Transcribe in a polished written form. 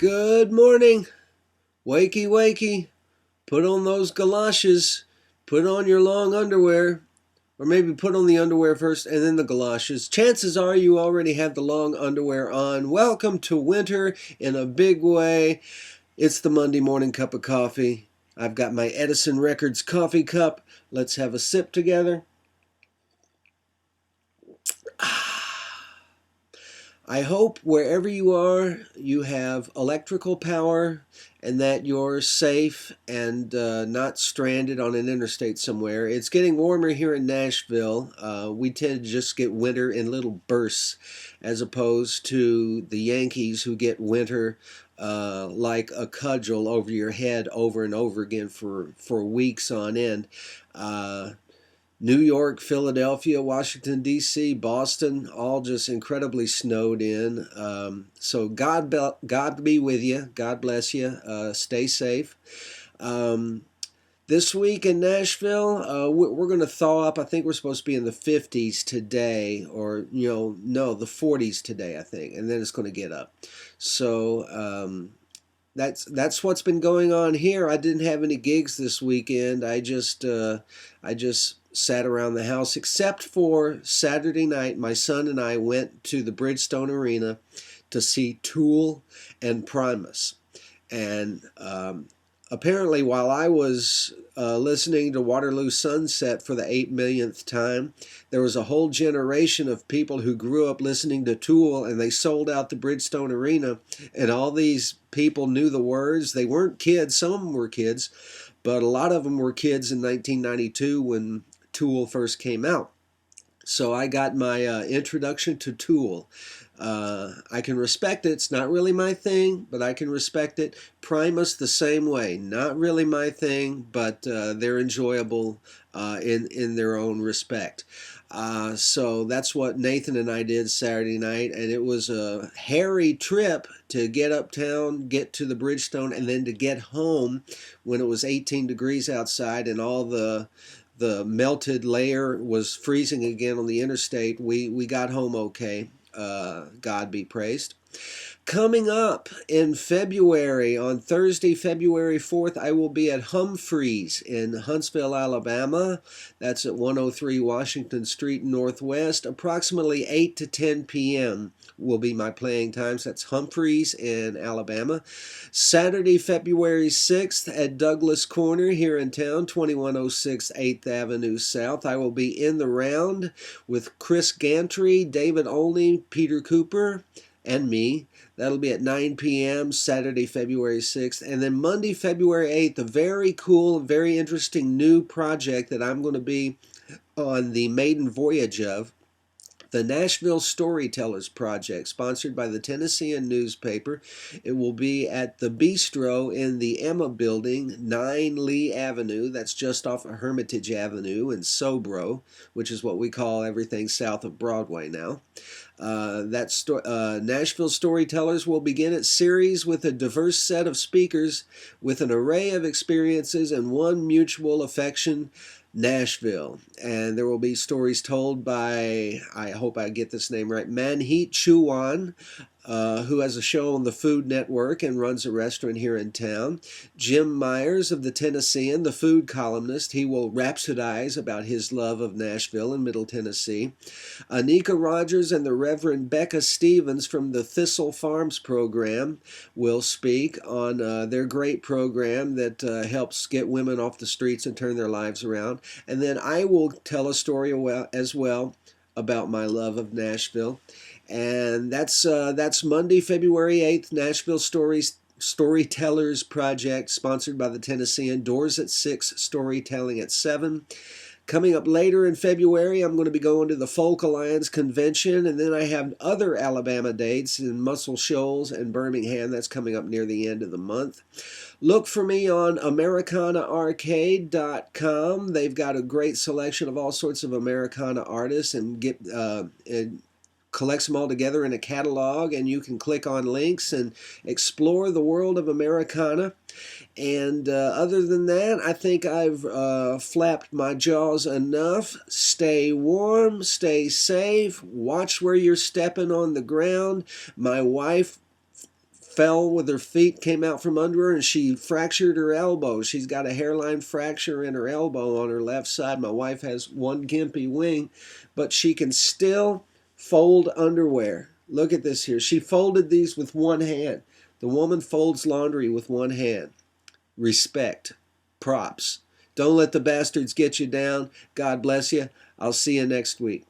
Good morning. Wakey, wakey. Put on those galoshes. Put on your long underwear. Or maybe put on the underwear first and then the galoshes. Chances are you already have the long underwear on. Welcome to winter in a big way. It's the Monday morning cup of coffee. I've got my Edison Records coffee cup. Let's have a sip together. I hope wherever you are, you have electrical power and that you're safe and not stranded on an interstate somewhere. It's getting warmer here in Nashville. We tend to just get winter in little bursts as opposed to the Yankees who get winter like a cudgel over your head over and over again for weeks on end. New York, Philadelphia, Washington, D.C., Boston, all just incredibly snowed in. So God be with you. God bless you. Stay safe. This week in Nashville, we're going to thaw up. I think we're supposed to be in the 50s today, or, no, the 40s today, I think. And then it's going to get up. So that's what's been going on here. I didn't have any gigs this weekend. I just sat around the house, except for Saturday night. My son and I went to the Bridgestone Arena to see Tool and Primus. And apparently, while I was listening to Waterloo Sunset for the 8 millionth time, there was a whole generation of people who grew up listening to Tool, and they sold out the Bridgestone Arena, and all these people knew the words. They weren't kids. Some of them were kids, but a lot of them were kids in 1992 when Tool first came out. So I got my introduction to Tool. I can respect it. It's not really my thing, but I can respect it. Primus the same way. Not really my thing, but they're enjoyable in their own respect. So that's what Nathan and I did Saturday night, and it was a hairy trip to get uptown, get to the Bridgestone, and then to get home when it was 18 degrees outside and all the melted layer was freezing again on the interstate. We got home okay. God be praised. Coming up in February, on Thursday, February 4th, I will be at Humphreys in Huntsville, Alabama. That's at 103 Washington Street Northwest. Approximately 8 to 10 p.m. will be my playing times. That's Humphreys in Alabama. Saturday, February 6th at Douglas Corner here in town, 2106 8th Avenue South. I will be in the round with Chris Gantry, David Olney, Peter Cooper, and me. That'll be at 9 p.m. Saturday, February 6th. And then Monday, February 8th, a very cool, very interesting new project that I'm going to be on the maiden voyage of. The Nashville Storytellers Project, sponsored by the Tennessean newspaper. It will be at the Bistro in the Emma Building, 9 Lee Avenue. That's just off of Hermitage Avenue in Sobro, which is what we call everything south of Broadway now. Nashville Storytellers will begin its series with a diverse set of speakers with an array of experiences and one mutual affection, Nashville. And there will be stories told by, I hope I get this name right, Manheet Chouan, who has a show on the Food Network and runs a restaurant here in town. Jim Myers of the Tennessean, the food columnist. He will rhapsodize about his love of Nashville and Middle Tennessee. Anika Rogers and the Reverend Becca Stevens from the Thistle Farms program will speak on their great program that helps get women off the streets and turn their lives around. And then I will tell a story as well about my love of Nashville. And that's Monday, February 8th, Nashville Storytellers Project, sponsored by the Tennessean. Doors at 6, storytelling at 7. Coming up later in February, I'm going to be going to the Folk Alliance Convention, and then I have other Alabama dates in Muscle Shoals and Birmingham. That's coming up near the end of the month. Look for me on AmericanaArcade.com. They've got a great selection of all sorts of Americana artists, and collects them all together in a catalog, and you can click on links and explore the world of Americana. And other than that, I think I've flapped my jaws enough. Stay warm, stay safe, watch where you're stepping on the ground. My wife fell with her feet, came out from under her, and she fractured her elbow. She's got a hairline fracture in her elbow on her left side. My wife has one gimpy wing, but she can still fold underwear. Look at this here. She folded these with one hand. The woman folds laundry with one hand. Respect. Props. Don't let the bastards get you down. God bless you. I'll see you next week.